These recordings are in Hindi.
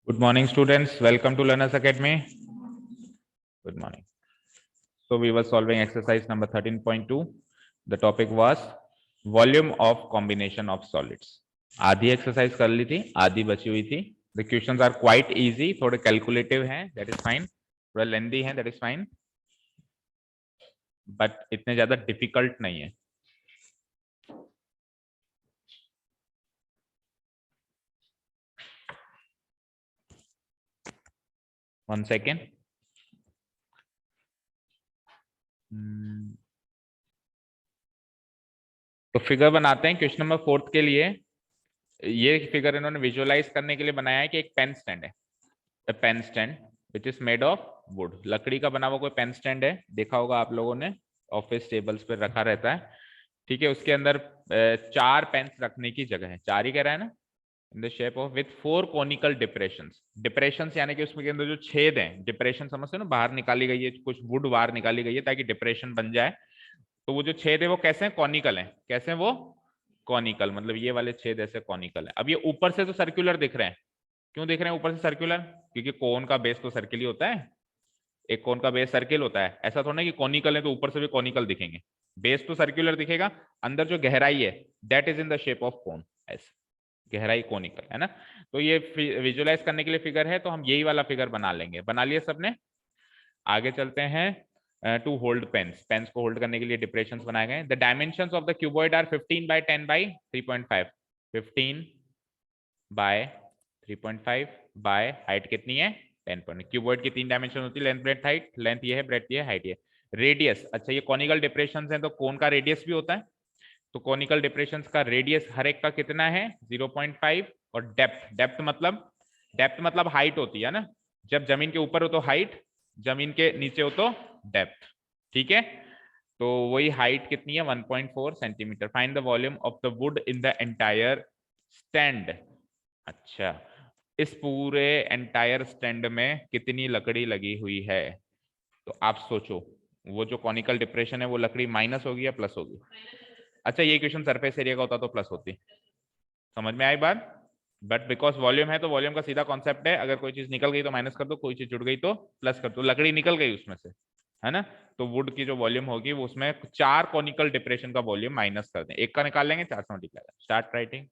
Good morning, students. Welcome to Learners Academy. Good morning. So we were solving exercise number 13.2. The topic was volume of combination of solids. आधी एक्सरसाइज कर ली थी, आधी बची हुई थी. The questions are quite easy. थोड़े calculative हैं, that is fine. थोड़ा lengthy हैं, that is fine. But इतने ज्यादा difficult नहीं है. One second. तो फिगर बनाते हैं क्वेश्चन नंबर 4 के लिए. ये फिगर इन्होंने विजुअलाइज करने के लिए बनाया है कि एक पेन स्टैंड है. Pen stand which is made of wood. लकड़ी का बना हुआ कोई पेन स्टैंड है, देखा होगा आप लोगों ने, ऑफिस टेबल्स पे रखा रहता है. ठीक है, उसके अंदर 4 पेन्स रखने की जगह है. 4 ही कह रहा है ना. In the shape of with 4 conical depressions. Depressions यानी कि उसके अंदर जो छेद हैं, डिप्रेशन समझते हो ना, बाहर निकाली गई है, कुछ वुड बाहर निकाली गई है ताकि डिप्रेशन बन जाए. तो वो जो छेद है वो कैसे हैं? कॉनिकल हैं. कैसे हैं वो? कॉनिकल. मतलब ये वाले छेद ऐसे कॉनिकल है. अब ये ऊपर से तो सर्कुलर दिख रहे हैं. क्यों दिख रहे हैं ऊपर से सर्कुलर? क्योंकि कोन का बेस तो सर्किल ही होता है. एक कोन का बेस सर्किल होता है. ऐसा थोड़ा ना कि कॉनिकल है तो ऊपर से भी कॉनिकल दिखेंगे. बेस तो सर्कुलर दिखेगा, अंदर जो गहराई है that is in the shape of cone. ऐसे गहराई कॉनिकल है ना. तो ये विजुअलाइज करने के लिए फिगर है, तो हम यही वाला फिगर बना लेंगे. बना लिया सबने? आगे चलते हैं. To hold pens. पेन्स को होल्ड करने के लिए डिप्रेशंस बनाए गए. The dimensions of the cuboid are 15 by 10 by 3.5. 15 by 3.5 by height कितनी है? 10 पॉइंट. क्यूबॉइड की 3 डायमेंशन होती है, लेंथ ब्रेड्थ हाइट. लेंथ ये है, ब्रेड्थ ये है, हाइट ये. रेडियस. अच्छा, ये कॉनिकल डिप्रेशंस हैं तो कोन का रेडियस भी होता है. तो कॉनिकल डिप्रेशंस का रेडियस हर एक का कितना है? 0.5. और डेप्थ मतलब हाइट होती है ना. जब जमीन के ऊपर हो तो हाइट, जमीन के नीचे हो तो डेप्थ. ठीक है, तो वही हाइट कितनी है? 1.4 centimetre. Find the volume of the wood in the entire stand. अच्छा, इस पूरे एंटायर स्टैंड में कितनी लकड़ी लगी हुई है? तो आप सोचो, वो जो कॉनिकल डिप्रेशन है वो लकड़ी माइनस होगी या प्लस होगी? अच्छा, ये क्वेश्चन सरफेस एरिया का होता तो प्लस होती. समझ में आई बात? बट बिकॉज वॉल्यूम है तो वॉल्यूम का सीधा कॉन्सेप्ट है, अगर कोई चीज निकल गई तो माइनस कर दो, कोई चीज जुड़ गई तो प्लस कर दो. लकड़ी निकल गई उसमें से, है ना. तो वुड की जो वॉल्यूम होगी वो उसमें 4 कॉनिकल डिप्रेशन का वॉल्यूम माइनस कर दें. एक का निकाल लेंगे, 4 से multiply. Start writing.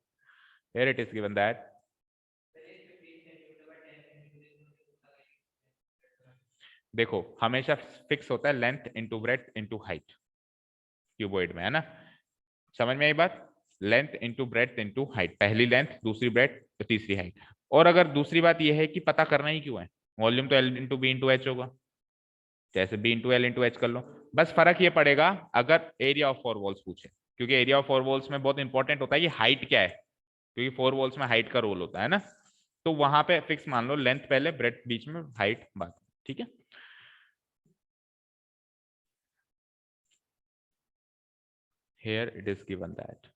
Here it is given that. देखो, हमेशा फिक्स होता है length into breadth into height cuboid में, है ना. समझ में आई बात? Length into breadth into height. पहली लेंथ, दूसरी ब्रेड्थ, तो तीसरी हाइट. और अगर दूसरी बात यह है कि पता करना ही क्यों है, वॉल्यूम तो L into B into H होगा. जैसे B into L into H कर लो. बस फर्क ये पड़ेगा अगर एरिया ऑफ 4 वॉल्स पूछे, क्योंकि एरिया ऑफ 4 वॉल्स में बहुत इंपॉर्टेंट होता है कि हाइट क्या है, क्योंकि 4 वॉल्स में हाइट का रोल होता है ना. तो वहां पे फिक्स मान लो, लेंथ पहले, ब्रेड्थ बीच में, हाइट बाद. ठीक है. Here it is given that.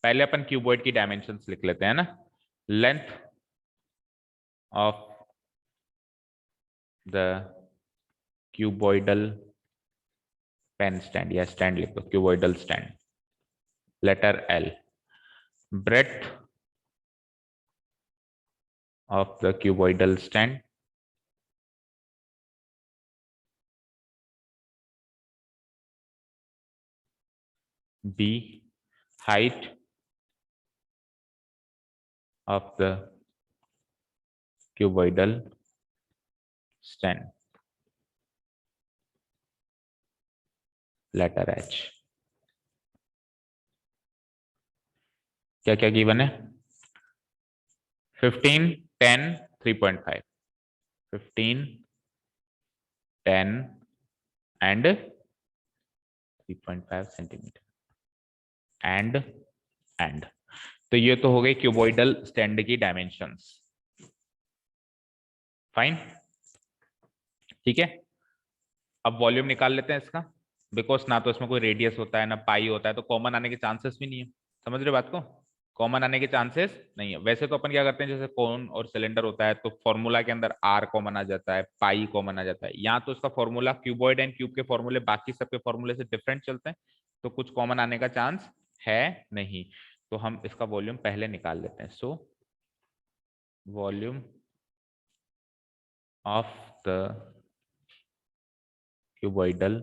पहले अपन क्यूबॉइड की डायमेंशंस लिख लेते हैं ना. Length of the cuboidal pen stand, या स्टैंड लिख दो, cuboidal stand, letter L. Breadth of the cuboidal stand, B. Height of the cuboidal stand, letter H. क्या क्या गिवन है? 15, 10, 3.5. 15, 10 and 3.5 सेंटीमीटर. एंड तो ये तो हो गई क्यूबॉइडल स्टैंड की डायमेंशंस. फाइन, ठीक है. अब वॉल्यूम निकाल लेते हैं इसका, बिकॉज ना तो इसमें कोई रेडियस होता है ना पाई होता है, तो कॉमन आने के चांसेस भी नहीं है. समझ रहे बात को? कॉमन आने के चांसेस नहीं है. वैसे तो अपन क्या करते हैं, जैसे कोन और सिलेंडर होता है तो फॉर्मूला के अंदर आर कॉमन आ जाता है, पाई कॉमन आ जाता है. यहाँ तो इसका फॉर्मूला, क्यूबॉइड एंड क्यूब के फॉर्मूले बाकी सबके फॉर्मूले से डिफरेंट चलते हैं, तो कुछ कॉमन आने का चांस है नहीं. तो हम इसका वॉल्यूम पहले निकाल लेते हैं। So volume of the cuboidal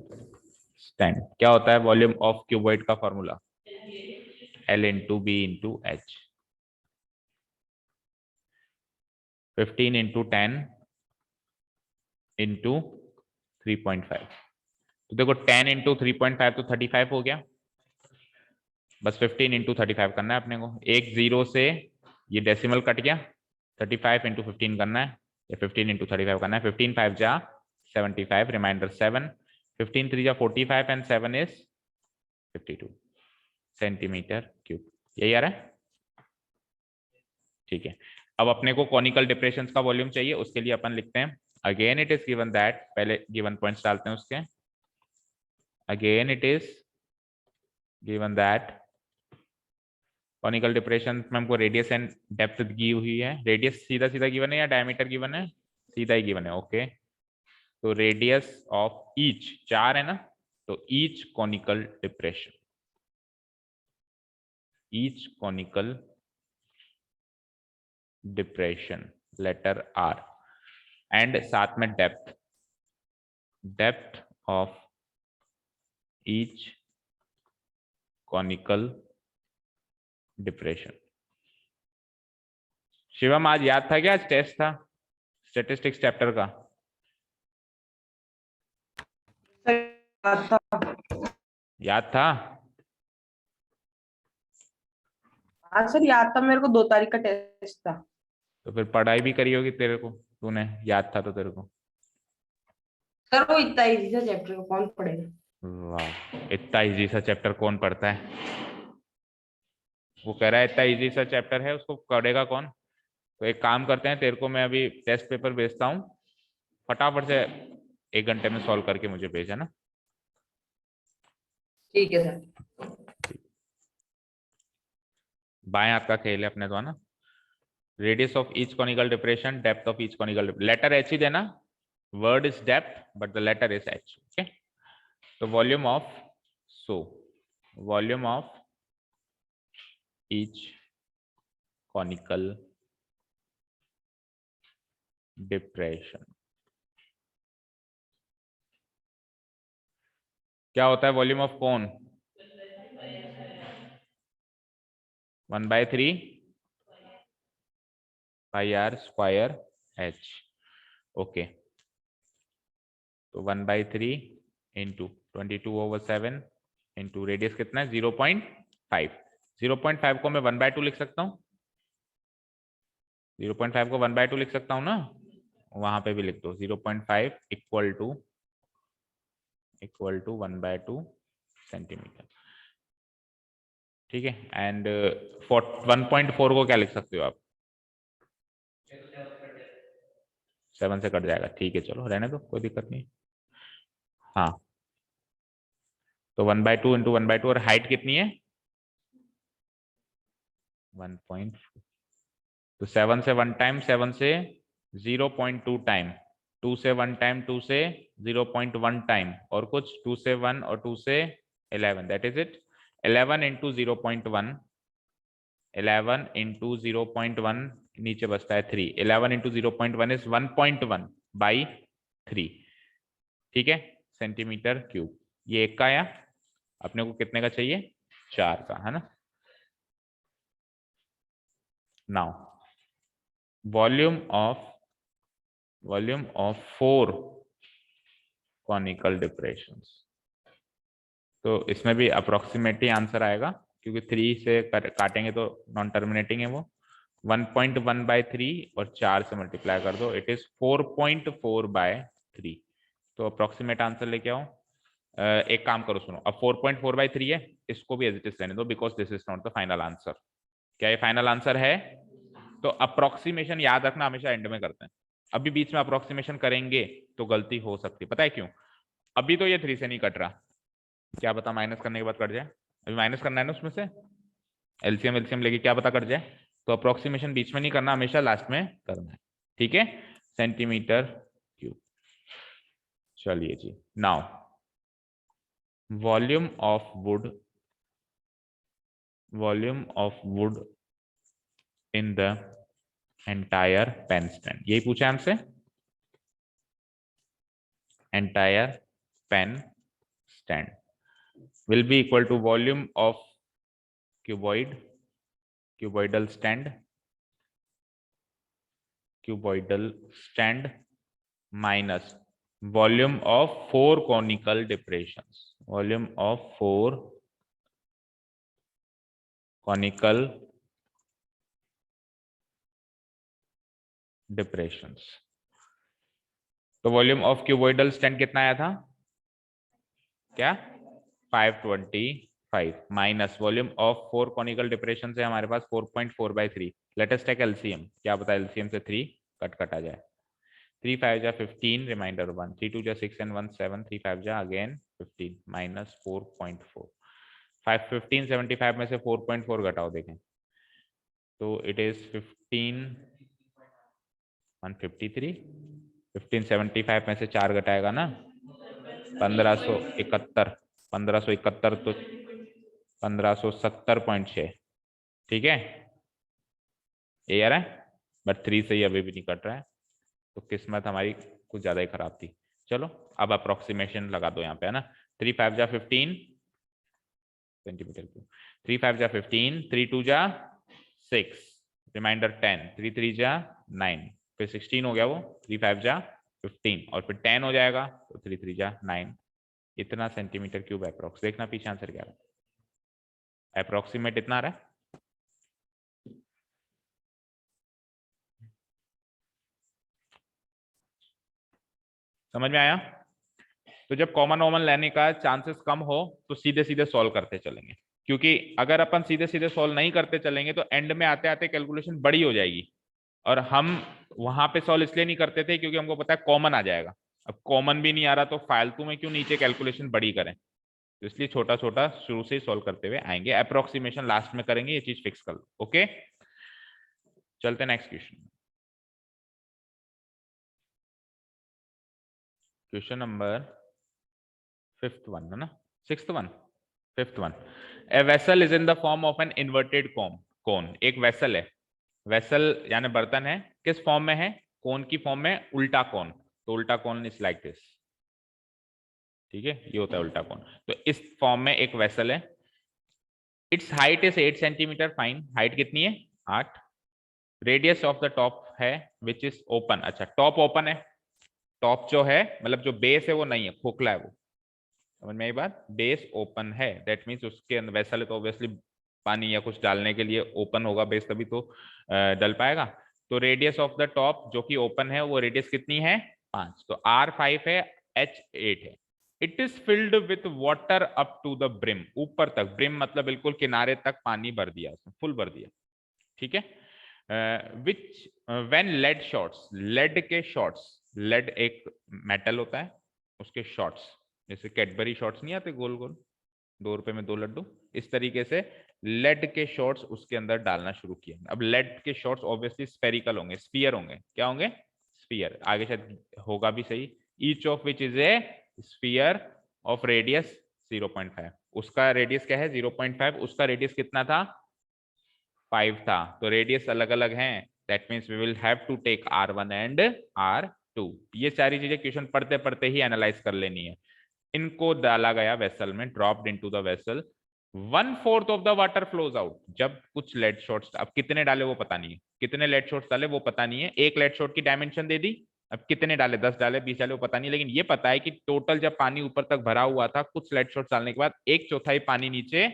stand क्या होता है? वॉल्यूम ऑफ क्यूबॉइड का formula L into B into H. 15 into 10 into 3.5। तो देखो 10 इंटू 3.5 तो 35 हो गया। बस 15 इंटू 35 करना है अपने को। एक जीरो से ये डेसिमल कट गया, 35 इंटू 15 करना है, या 15 इंटू 35 करना है। 15 5 जा 75, रिमाइंडर 7, 15 3 जा 45 एंड 7 इज 52 सेंटीमीटर क्यूब। यही आ रहा है? ठीक है। अब अपने को कॉनिकल डिप्रेशंस का वॉल्यूम चाहिए, उसके लिए अपन लिखते हैं again it is given that, पहले गिवन पॉइंट्स डालते हैं उसके। Again it is given that conical depression में हमको रेडियस एंड डेप्थ दी हुई है। रेडियस सीधा सीधा गिवन है या डायमीटर गिवन है? सीधा ही गिवन है। ओके, तो रेडियस ऑफ ईच, चार है ना, तो each conical depression, each conical depression letter R, and साथ में depth, depth of each conical depression. Shivam आज याद था क्या? आज टेस्ट था स्टैटिस्टिक्स चैप्टर का। याद था? हाँ सर याद था मेरे को, 2 तारीख का टेस्ट था। तो फिर पढ़ाई भी करी होगी तेरे को, तूने याद था तो तेरे को। सर वो इतना इजी था चैप्टर को कौन पढ़ेगा। वाह, इतना इजी सा चैप्टर कौन पढ़ता है? वो कह रहा है इतना इजी सा चैप्टर है, उसको पढ़ेगा कौन? तो एक काम करते हैं, तेरे को मैं अभी टेस्ट पेपर भेजता हूँ, फटाफट से 1 घंटे में सॉल्व करके मुझे भेजा ना। ठीक है सर। बाएं हाथ का खेल है अपने तो, है ना। Radius of each conical depression, depth of each conical, letter H ही देना। Word is depth but the letter is H. Okay, तो volume of, so volume of each conical depression क्या होता है? Volume of cone 1/3 pi r square H. Okay, तो 1/3 इंटू 22/7 इंटू रेडियस कितना है? 0.5। 0.5 को मैं 1/2 लिख सकता हूँ। 0.5 को 1/2 लिख सकता हूँ ना, वहां पे भी लिख दो। 0.5 इक्वल टू 1/2 सेंटीमीटर। ठीक है, एंड 1.4 को क्या लिख सकते हो आप? 7 से कट जाएगा। ठीक है, चलो रहने दो, कोई दिक्कत नहीं। हाँ, तो 1/2 इंटू 1/2, और हाइट कितनी है? 1.4। तो 7 से 1 टाइम, 7 से 0.2 टाइम, 2 से 1 टाइम, 2 से 0.1 टाइम, और कुछ 2 से 1 और 2 से 11, that is it. 11 into 0.1, 11 into 0.1 नीचे बचता है 3। 11 इंटू 0.1 इज 1.1/3। ठीक है, सेंटीमीटर क्यूब। ये एक का आया, अपने को कितने का चाहिए? 4 का, है ना। Now volume of 4 conical depressions, तो इसमें भी अप्रोक्सीमेटली आंसर आएगा, क्योंकि 3 से काटेंगे तो नॉन टर्मिनेटिंग है वो। 1.1/3 और 4 से मल्टीप्लाई कर दो, इट इज 4.4/3। तो अप्रोक्सीमेट आंसर लेके आओ। एक काम करो, सुनो, अब 4.4/3 है, इसको भी एज इट इज रहने दो, because this is not the final answer. क्या ये फाइनल आंसर है? तो अप्रोक्सीमेशन याद रखना, हमेशा एंड में करते हैं। अभी बीच में अप्रोक्सीमेशन करेंगे तो गलती हो सकती है, पता है क्यों? अभी तो ये 3 से नहीं कट रहा, क्या पता माइनस करने के बाद कट जाए। अभी माइनस करना है ना उसमें से, एलसीएम लेके, क्या पता कट जाए। तो अप्रोक्सीमेशन बीच में नहीं करना, हमेशा लास्ट में करना है। ठीक है, सेंटीमीटर क्यूब। चलिए जी, now volume of wood volume of wood in the entire pen stand, यही पूछा है हमसे, entire pen stand will be equal to volume of cuboidal stand minus volume of 4 conical depressions, volume of 4 conical depressions। तो वॉल्यूम ऑफ क्यूबॉइडल स्टैंड कितना आया था, क्या 525 minus volume of 4 conical depression से हमारे पास 4.4/3। लेट अस टेक एलसीएम, क्या पता एलसीएम से 3 कट आ जाए। 3 5 जा 15 रिमाइंडर 1, 3 2 जा 6 and 1 7, 3 5 जा अगेन 15 माइनस 4.4। 1575 में से 4.4 घटाओ देखें तो इट इज 153। 1575 में से 4 घटाएगा ना 1571, 1571 तो 1570.6, ठीक है ये आ रहा है, बट 3 से ही अभी भी नहीं कट रहा है, तो किस्मत हमारी कुछ ज्यादा ही खराब थी। चलो अब अप्रोक्सीमेशन लगा दो यहाँ पे, है ना। 3 5 जा 15 सेंटीमीटर क्यूब, 3 5 जा 15, 3 2 जा 6 रिमाइंडर 10, 3 3 जा 9, फिर 16 हो गया वो, 3 5 जा 15 और फिर 10 हो जाएगा तो 3 3 जा 9, इतना सेंटीमीटर क्यूब अप्रोक्स। देखना पीछे आंसर क्या है, अप्रोक्सीमेट इतना आ रहा है। समझ में आया। तो जब कॉमन वॉमन लेने का चांसेस कम हो तो सीधे सीधे सॉल्व करते चलेंगे, क्योंकि अगर अपन सीधे सीधे सॉल्व नहीं करते चलेंगे तो एंड में आते आते कैलकुलेशन बड़ी हो जाएगी, और हम वहां पे सॉल्व इसलिए नहीं करते थे क्योंकि हमको पता है कॉमन आ जाएगा। अब कॉमन भी नहीं आ रहा तो फालतू में क्यों नीचे कैलकुलेशन बड़ी करें, तो इसलिए छोटा छोटा शुरू से ही सॉल्व करते हुए आएंगे, अप्रोक्सीमेशन लास्ट में करेंगे, ये चीज फिक्स कर लो। ओके चलते next question. Question number 5th one है ना, 6th one, 5th one. A vessel is in the form of an inverted कोन, एक वेसल है, वेसल यानी बर्तन है, किस फॉर्म में है, कोन की फॉर्म में, उल्टा कोन, तो उल्टा कोन इज लाइक दिस, ठीक है ये होता है उल्टा कोन। तो इस फॉर्म में एक वेसल है, it's height is 8 centimetre, fine, height कितनी है 8, रेडियस ऑफ द टॉप है विच इज ओपन, अच्छा टॉप ओपन है, टॉप जो है मतलब जो बेस है वो नहीं है, खोखला है वो, समझ में आई बात, बेस ओपन है, दैट मीन्स उसके अंदर वेसल है तो ऑब्वियसली पानी या कुछ डालने के लिए ओपन होगा बेस, तभी तो डल पाएगा। तो रेडियस ऑफ द टॉप जो कि ओपन है वो रेडियस कितनी है 5, तो R5 है, H8 है। It is filled with water up to the brim, ऊपर तक, ब्रिम मतलब बिल्कुल किनारे तक पानी भर दिया उसने, फुल भर दिया, ठीक है। Which when lead shots, lead के शॉट्स, लेड एक मेटल होता है उसके शॉट्स, जैसे कैडबरी शॉट्स नहीं आते गोल गोल, 2 रुपए में 2 लड्डू, इस तरीके से लेड के शॉट्स उसके अंदर डालना शुरू किए। अब लेड के शॉट्स ऑब्वियसली स्पेरिकल होंगे, स्फीयर होंगे, क्या होंगे स्फीयर, आगे शायद होगा भी सही, each of which is a sphere of radius 0.5, उसका रेडियस क्या है 0.5, उसका रेडियस कितना था 5 था, तो रेडियस अलग अलग हैं, that means we will have to take R1 and R2। ये सारी चीजें क्वेश्चन पढ़ते पढ़ते ही एनालाइज कर लेनी है। इनको डाला गया वेसल में, dropped into the vessel, 1/4 of the water flows out, जब कुछ लेड शॉट्स, अब कितने डाले वो पता नहीं है, कितने लेड शॉट्स डाले वो पता नहीं है, एक लेड शॉट की डायमेंशन दे दी, अब कितने डाले 10 डाले 20 डाले वो पता नहीं, लेकिन ये पता है कि टोटल जब पानी ऊपर तक भरा हुआ था, कुछ लेड शॉट्स डालने के बाद 1/4 पानी नीचे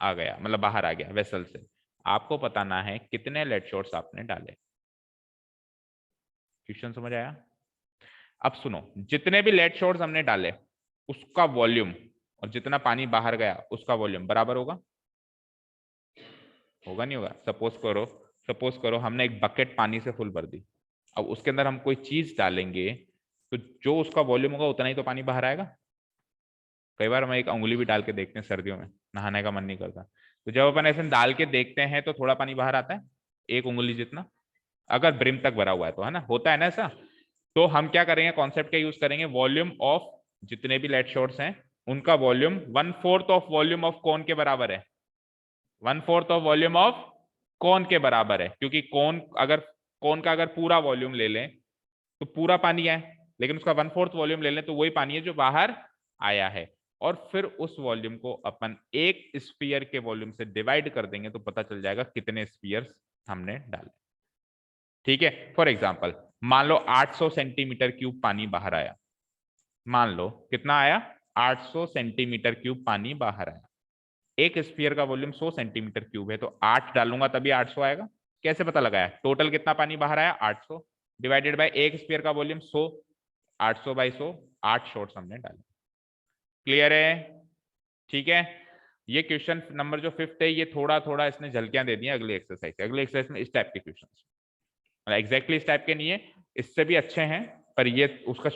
आ गया, मतलब बाहर आ गया वेसल से। आपको बताना है कितने लेड शॉट्स आपने डाले। क्वेश्चन समझ आया। अब सुनो, जितने भी लेड शॉट्स हमने डाले उसका वॉल्यूम और जितना पानी बाहर गया उसका वॉल्यूम बराबर होगा, होगा नहीं होगा। सपोज करो हमने एक बकेट पानी से फुल भर दी, अब उसके अंदर हम कोई चीज डालेंगे तो जो उसका वॉल्यूम होगा उतना ही तो पानी बाहर आएगा। कई बार हम एक उंगली भी डाल के देखते हैं, सर्दियों में नहाने का मन नहीं करता, तो जब अपन ऐसे डाल के देखते हैं तो थोड़ा पानी बाहर आता है, एक उंगली जितना, अगर ब्रिम तक भरा हुआ है तो, है ना, होता है ना ऐसा। तो हम क्या करेंगे, कॉन्सेप्ट का यूज करेंगे, वॉल्यूम ऑफ जितने भी लेड शॉट्स हैं उनका वॉल्यूम 1/4 ऑफ वॉल्यूम ऑफ कोन के बराबर है, 1/4 ऑफ वॉल्यूम ऑफ कौन के बराबर है, क्योंकि कौन का अगर पूरा वॉल्यूम ले लें तो पूरा पानी है, लेकिन उसका 1/4 वॉल्यूम ले लें तो वही पानी है जो बाहर आया है। और फिर उस वॉल्यूम को अपन एक स्फीयर के वॉल्यूम से डिवाइड कर देंगे तो पता चल जाएगा कितने स्फीयर्स हमने डाले। ठीक है, फॉर एग्जाम्पल मान लो 800 सेंटीमीटर क्यूब पानी बाहर आया। मान लो कितना आया, 800 सेंटीमीटर क्यूब पानी बाहर आया। एक स्फीयर का वॉल्यूम 100 सेंटीमीटर क्यूब है, तो 8 डालूंगा तभी 800 आएगा। कैसे पता लगाया, टोटल कितना पानी बाहर आया 800 डिवाइडेड बाय एक स्फीयर का वॉल्यूम 100, 800 बाई 100, 8 शॉट्स हमने डाले। क्लियर है? ठीक है, ये क्वेश्चन नंबर जो 5th है, ये थोड़ा थोड़ा इसने झलकियां दे दी अगले एक्सरसाइज में इस टाइप के क्वेश्चन, एग्जैक्टली इस टाइप के नहीं है, इससे भी अच्छे हैं, पर ये उसका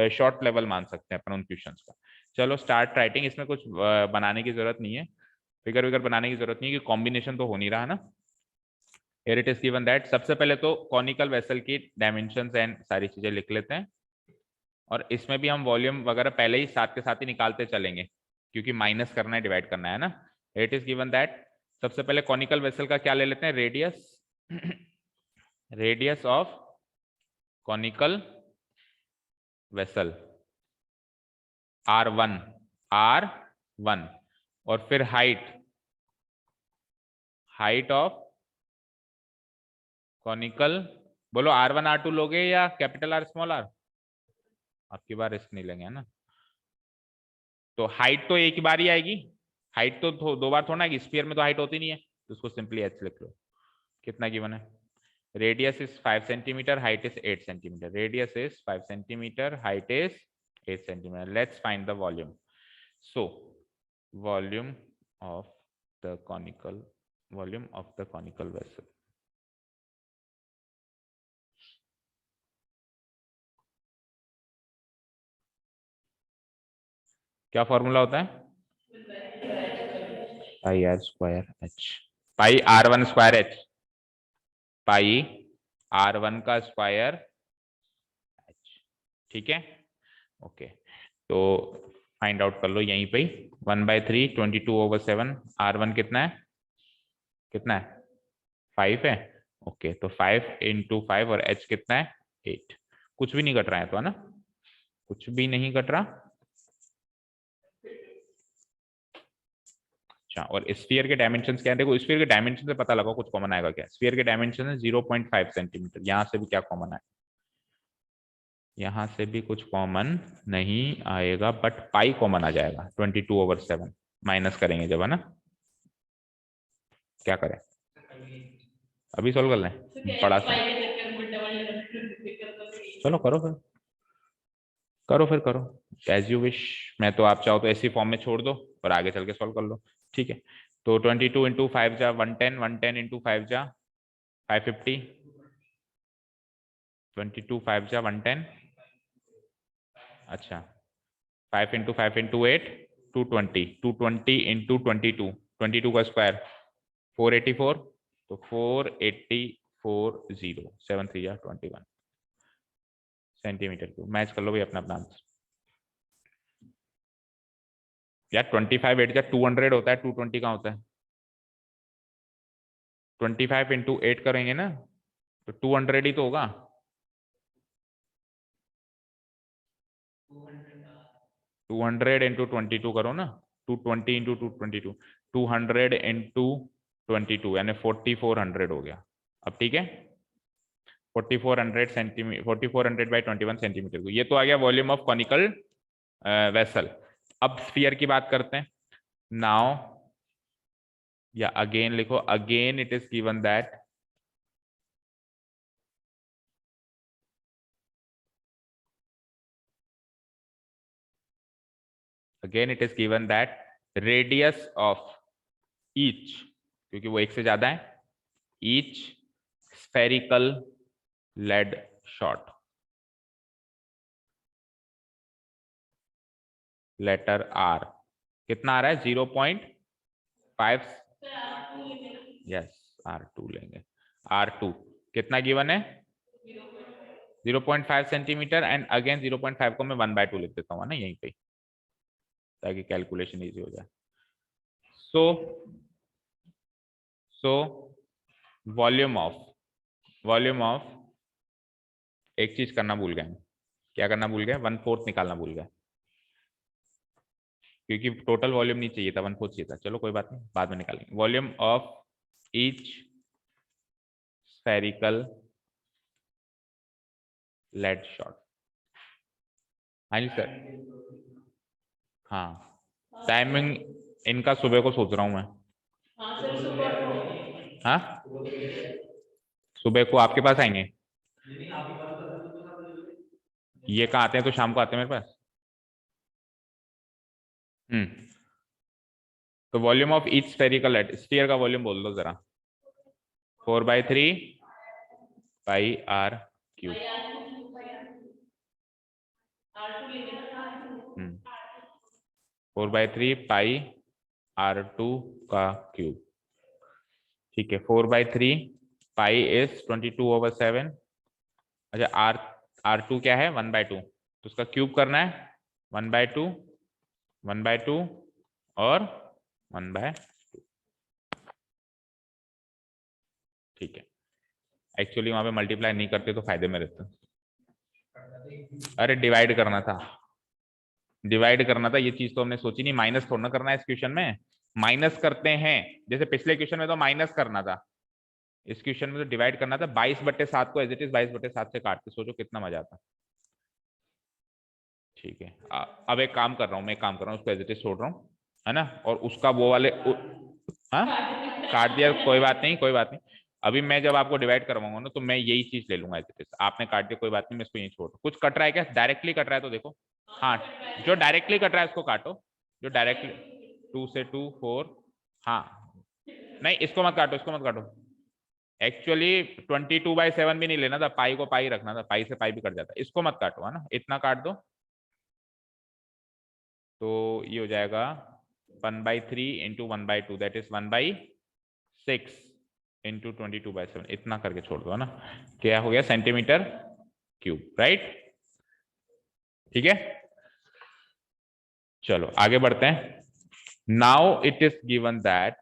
शॉर्ट लेवल मान सकते हैं अपन उन क्वेश्चंस का। चलो स्टार्ट राइटिंग, इसमें कुछ बनाने की जरूरत नहीं है, फिगर विगर बनाने की जरूरत नहीं है, कि कॉम्बिनेशन तो हो नहीं रहा ना। Here it is given that, सबसे पहले तो कॉनिकल वेसल की डायमेंशंस एंड सारी चीजें लिख लेते हैं, और इसमें भी हम वॉल्यूम वगैरह पहले ही साथ के साथ ही निकालते चलेंगे, क्योंकि माइनस करना है डिवाइड करना है ना। इट इज गिवन दैट, सबसे पहले कॉनिकल वेसल का क्या ले लेते हैं, radius, radius of conical vessel R1, R1, और फिर हाइट ऑफ कॉनिकल, बोलो R1 R2 लोगे या कैपिटल R स्मॉल r, आपकी बार रिस्क नहीं लेंगे है ना। तो हाइट तो एक ही बार ही आएगी, हाइट तो दो बार थोड़ा आएगी, स्फीयर में तो हाइट होती नहीं है, तो उसको सिंपली h लिख लो। कितना गिवन है, radius is 5 centimetre, height is 8 centimetre, radius is 5 centimetre, height is 8 centimetre. Let's find the volume. So volume of the conical vessel, क्या फॉर्मूला होता है, pi r square H, pi R1 square H, pi R1 का स्क्वायर एच। ठीक है, ओके, तो फाइंड आउट कर लो यहीं पे, 1/3 22/7, R1 कितना है 5 है, ओके, तो 5 × 5, और h कितना है 8, कुछ भी नहीं कट रहा है तो, है ना, कुछ भी नहीं कट रहा। अच्छा, और स्फीयर के डायमेंशंस क्या है, देखो स्फीयर के डायमेंशन से पता लगाओ कुछ कॉमन आएगा क्या। स्फीयर के डायमेंशन है 0.5 सेंटीमीटर, यहाँ से भी क्या कॉमन आए, यहाँ से भी कुछ कॉमन नहीं आएगा, बट पाई कॉमन आ जाएगा 22/7, माइनस करेंगे जब, है ना। क्या करें, अभी सॉल्व कर लें, बड़ा सा, चलो करो एज यू विश। मैं तो, आप चाहो तो ऐसी फॉर्म में छोड़ दो और आगे चल के सॉल्व कर लो। ठीक है, तो 22 × 5 जा 110, 110 × 5 जा 550, 22 5 जा 110, अच्छा 5 × 5 × 8 220, 220 × 22, 22 का स्क्वायर 484, तो 4840 7 3 जा 21 सेंटीमीटर क्यूब। मैच कर लो भाई अपना अपना आंसर। यार 25 8 जा 200 होता है, 220 कहाँ होता है, 25 × 8 करेंगे ना तो 200 ही तो होगा, 200 × 22 करो ना, 220 × 222, 200 × 22 यानी 4400 हो गया। अब ठीक है, 4400 सेंटीमीटर, 4400/21 सेंटीमीटर को, ये तो आ गया वॉल्यूम ऑफ कॉनिकल वेसल। अब स्फीयर की बात करते हैं नाउ, या अगेन लिखो, again it is given that radius of each, क्योंकि वो एक से ज्यादा है, each spherical lead shot, letter R कितना आ रहा है 0.5, यस R2 लेंगे, R2 कितना गिवन है 0.5 सेंटीमीटर, एंड अगेन 0.5 को मैं 1/2 लिख देता हूँ ना यहीं पे, ताकि कैलकुलेशन इजी हो जाए। सो सो वॉल्यूम ऑफ एक चीज करना भूल गए, क्या करना भूल गए, 1/4 निकालना भूल गए, क्योंकि टोटल वॉल्यूम नहीं चाहिए था, 1/4 चाहिए था। चलो कोई बात नहीं, बाद में निकालेंगे। Volume of each spherical lead shot. हाँ जी सर। हाँ टाइमिंग इनका सुबह को सोच रहा हूँ मैं। हाँ सुबह को आपके पास आएंगे, ये कहाँ आते हैं, तो शाम को आते हैं मेरे पास। तो volume of each spherical lead, sphere का वॉल्यूम बोल दो जरा, 4/3 पाई आर क्यूब। 4/3 पाई R2 का क्यूब। ठीक है, 4/3 पाई इज 22/7। अच्छा R2 क्या है, 1/2, तो उसका क्यूब करना है 1/2, 1/2 और 1/2। ठीक है, एक्चुअली वहां पे मल्टीप्लाई नहीं करते तो फायदे में रहते। अरे डिवाइड करना था, डिवाइड करना था, ये चीज तो हमने सोची नहीं। माइनस थोड़ा ना करना है इस क्वेश्चन में, माइनस करते हैं, जैसे पिछले क्वेश्चन में तो माइनस करना था, इस क्वेश्चन में तो डिवाइड करना था। 22/7 को एज इट इज 22/7 से काट के, सोचो कितना मजा आता। ठीक है, अब एक काम कर रहा हूँ, मैं एक काम कर रहा हूँ, उसको एज इट इज छोड़ रहा हूँ, है ना, और उसका वो वाले हाँ काट दिया, कोई बात नहीं, कोई बात नहीं। अभी मैं जब आपको डिवाइड करवाऊंगा ना, तो मैं यही चीज ले लूंगा एज इट इज। आपने काट दिया कोई बात नहीं, मैं इसको यही छोड़ रहा हूँ। कुछ कट रहा है क्या, डायरेक्टली कट रहा है तो देखो। हाँ जो डायरेक्टली कट रहा है उसको काटो, जो डायरेक्टली 2 से 2 4। हाँ नहीं इसको मत काटो, इसको मत काटो। एक्चुअली 22/7 भी नहीं लेना था, पाई को पाई रखना था, पाई से पाई भी कट जाता है। इसको मत काटो, है ना, इतना काट दो, तो ये हो जाएगा 1/3 इंटू 1/2, दैट इज 1/6 इंटू 22/7, इतना करके छोड़ दो, है ना। क्या हो गया, सेंटीमीटर क्यूब, राइट। ठीक है, चलो आगे बढ़ते हैं। Now it is given that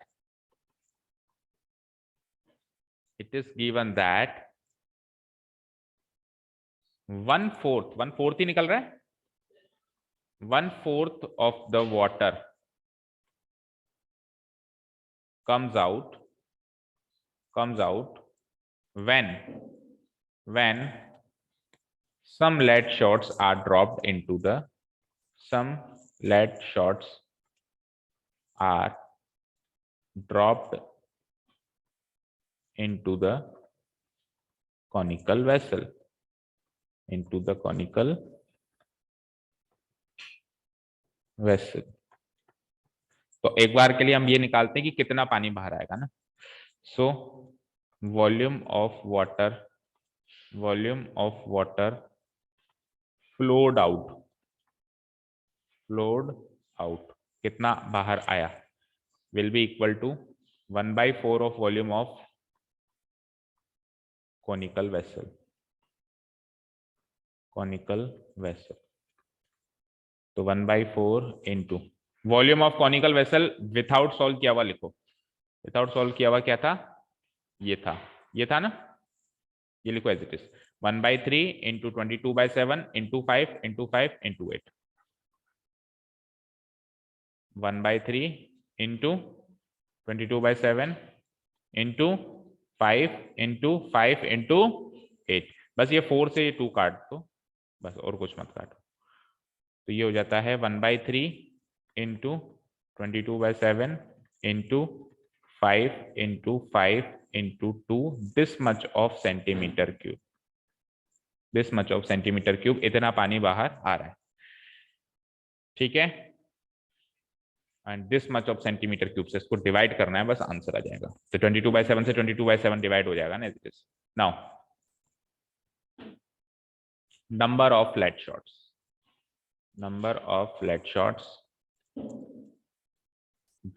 1/4 ही निकल रहा है, 1/4 of the water comes out when some lead shots are dropped into the some lead shots are dropped into the conical vessel, into the conical vessel। तो एक बार के लिए हम ये निकालते हैं कि कितना पानी बाहर आएगा ना। So volume of water flowed out, कितना बाहर आया, will be equal to 1/4 of volume of conical vessel। तो 1/4 into volume of conical vessel without solve किया हुआ लिखो, विथआउट सॉल्व किया हुआ क्या था, ये था ना, ये लिखो as it is 1/3 into 22/7 into 5 into 5 into 8, 1/3 into 22/7 into 5 into 5 into 8। बस ये 4 से ये 2 काट दो बस, और कुछ मत काटो। तो ये हो जाता है 1/3 into 22/7 into 5 into 5 into 2, this much of centimetre cube, this much of centimetre cube, इतना पानी बाहर आ रहा है। ठीक है, and this much of centimetre cube से इसको डिवाइड करना है, बस आंसर आ जाएगा। तो 22/7 से 22/7 डिवाइड हो जाएगा ना। Now number of lead shots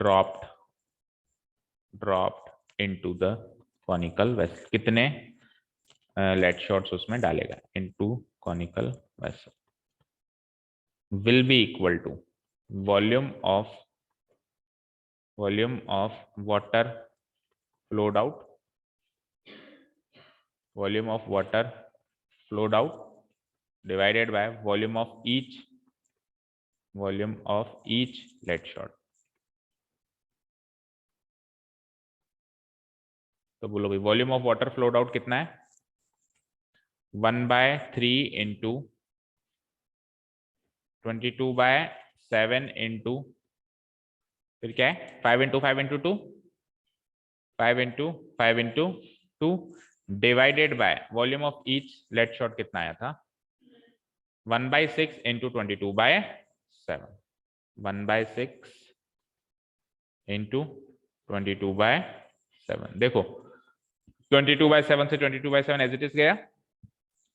dropped into the conical vessel, कितने lead shots उसमें डालेगा into conical vessel, will be equal to volume of water flowed out, volume of water flowed out divided by volume of each lead shot. तो बोलो भाई volume of water flowed out कितना है? 1/3 इंटू 22/7 इंटू फिर क्या है 5 into 5 into 2 5 into 5 into 2 divided by volume of each lead shot कितना आया था 1/6 इंटू 22/7 1/6 इंटू 22/7 देखो 22/7 से 22/7 एज इट इज गया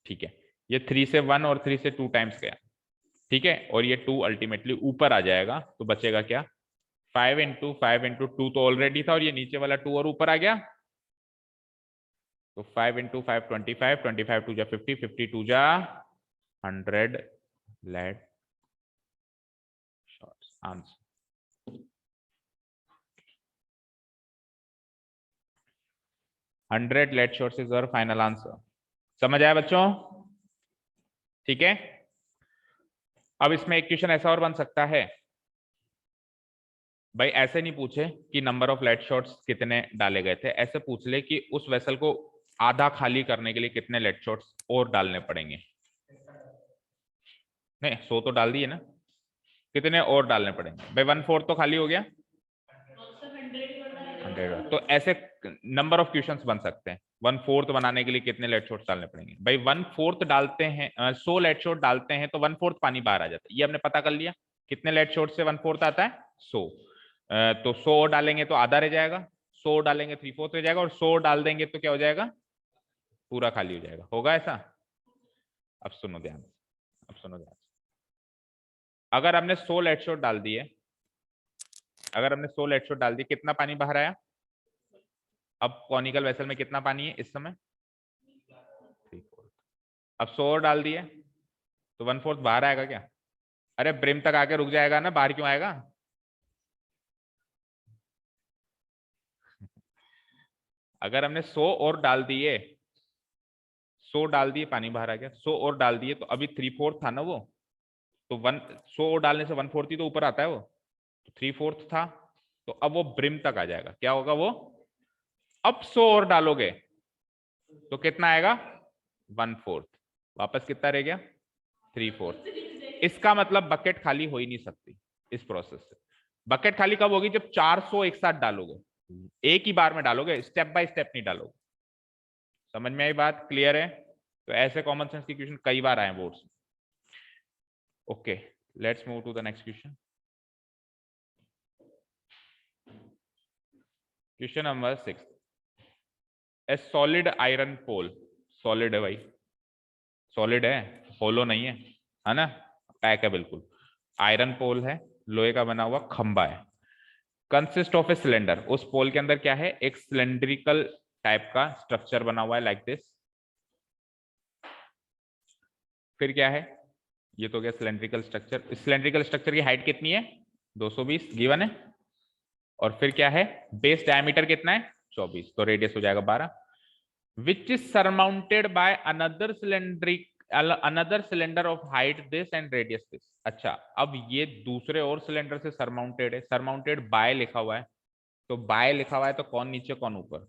ठीक है ये 3 से 1 और 3 से 2 टाइम्स गया ठीक है और ये 2 अल्टीमेटली ऊपर आ जाएगा तो बचेगा क्या 5 इंटू 5 इंटू 2 तो ऑलरेडी था और ये नीचे वाला 2 और ऊपर आ गया तो 5 इंटू 5 25 25 2 जा 50 52 जा 100 lead shots answer 100 lead shots is our final answer समझ आया बच्चों ठीक है अब इसमें एक क्वेश्चन ऐसा और बन सकता है भाई ऐसे नहीं पूछे कि नंबर ऑफ लेड शॉट्स कितने डाले गए थे ऐसे पूछ ले कि उस वेसल को आधा खाली करने के लिए कितने लेड शॉट्स और डालने पड़ेंगे नहीं 100 तो डाल दिए ना कितने और डालने पड़ेंगे भाई 1/4 तो खाली हो गया 100 तो ऐसे नंबर ऑफ क्वेश्चंस बन सकते हैं 1/4 बनाने के लिए कितने लेड शॉट्स डालने पड़ेंगे भाई 1/4 डालते हैं 100 लेड शॉट डालते हैं तो 1/4 पानी बाहर आ जाता है ये हमने पता कर लिया कितने लेड शॉट से 1/4 आता है 100 तो 100 और डालेंगे तो आधा रह जाएगा 100 डालेंगे 3/4 रह जाएगा और 100 डाल देंगे तो क्या हो जाएगा पूरा खाली हो जाएगा होगा ऐसा अब सुनो ध्यान अगर हमने 100 लेड शॉट डाल दिए कितना पानी बाहर आया अब कॉनिकल वेसल में कितना पानी है इस समय 3/4 अब 100 और डाल दिए तो 1/4 बाहर आएगा क्या अरे ब्रिम तक आके रुक जाएगा ना बाहर क्यों आएगा अगर हमने 100 और डाल दिए 100 डाल दिए पानी बाहर आ गया 100 और डाल दिए तो अभी 3/4 था ना वो तो 100 और डालने से 1/4 ही तो ऊपर आता है वो तो 3/4 था तो अब वो ब्रिम तक आ जाएगा क्या होगा वो अब 100 और डालोगे तो कितना आएगा 1/4 वापस कितना रह गया 3/4 इसका मतलब बकेट खाली हो ही नहीं सकती इस प्रोसेस से बकेट खाली कब होगी जब 400 एक साथ डालोगे एक ही बार में डालोगे स्टेप बाय स्टेप नहीं डालोगे समझ में आई बात क्लियर है तो ऐसे कॉमन सेंस की क्वेश्चन कई बार आए बोर्ड्स में okay let's move to the next question question number 6 a solid iron pole solid है भाई सॉलिड है होलो नहीं है ना पैक है बिल्कुल आयरन पोल है लोहे का बना हुआ खंबा है कंसिस्ट ऑफ ए सिलेंडर उस पोल के अंदर क्या है एक सिलेंड्रिकल टाइप का स्ट्रक्चर बना हुआ है लाइक दिस फिर क्या है ये तो गया सिलेंड्रिकल स्ट्रक्चर की हाइट कितनी है 220 गिवन है और फिर क्या है बेस डायमीटर कितना है 24 तो रेडियस हो जाएगा 12 which is surmounted by another cylinder of height this and radius this अच्छा अब ये दूसरे और सिलेंडर से सरमाउंटेड है सरमाउंटेड बाय लिखा हुआ है तो बाय लिखा हुआ है तो कौन नीचे कौन ऊपर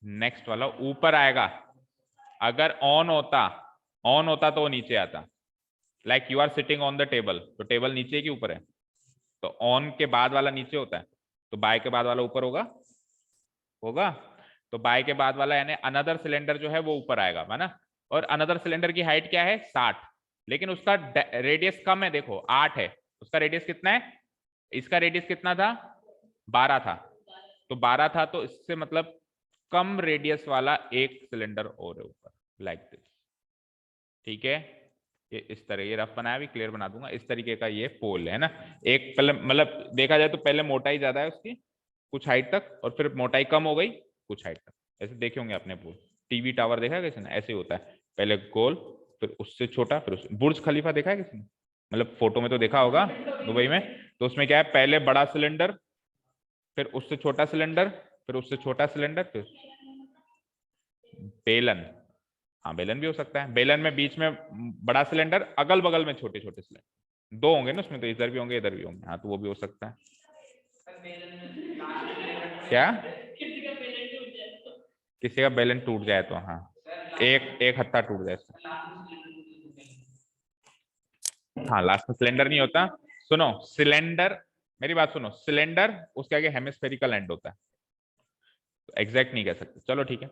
नेक्स्ट वाला ऊपर आएगा अगर ऑन होता तो वो नीचे आता like you are sitting on the table तो टेबल नीचे की ऊपर है तो ऑन के बाद वाला नीचे होता है तो बाय के बाद वाला ऊपर होगा तो बाय के बाद वाला यानी अनदर सिलेंडर जो है वो ऊपर आएगा है ना और अनदर सिलेंडर की हाइट क्या है 60 लेकिन उसका रेडियस कम है देखो 8 है उसका रेडियस कितना है इसका रेडियस कितना था 12 था तो 12 था तो इससे मतलब कम रेडियस वाला एक सिलेंडर और है ऊपर लाइक दिस ठीक है ये इस तरह ये रफ बनाया भी क्लियर बना दूंगा इस तरीके का ये पोल है ना एक पहले मतलब देखा जाए तो पहले मोटाई ज्यादा है उसकी कुछ हाइट तक और फिर मोटाई कम हो गई कुछ हाइट तक ऐसे देखे होंगे आपने पोल टीवी टावर देखा है किसी ने ऐसे होता है पहले गोल फिर उससे छोटा फिर बुर्ज खलीफा देखा है किसी ने मतलब फोटो में तो देखा होगा दुबई में तो उसमें क्या है, पहले बड़ा सिलेंडर, फिर उससे छोटा सिलेंडर, फिर उससे छोटा सिलेंडर, फिर बेलन। हाँ बेलन भी हो सकता है, बेलन में बीच में बड़ा सिलेंडर, अगल बगल में छोटे छोटे सिलेंडर, दो होंगे ना उसमें, तो इधर भी होंगे इधर भी होंगे। हाँ तो वो भी हो सकता है। क्या किसी का बेलन टूट जाए तो? हाँ एक एक हत्था टूट जाए। हाँ लास्ट में सिलेंडर नहीं होता। सुनो सिलेंडर, मेरी बात सुनो, सिलेंडर उसके आगे हेमिस्फेरिकल एंड होता है, तो एग्जैक्ट नहीं कह सकते। चलो ठीक है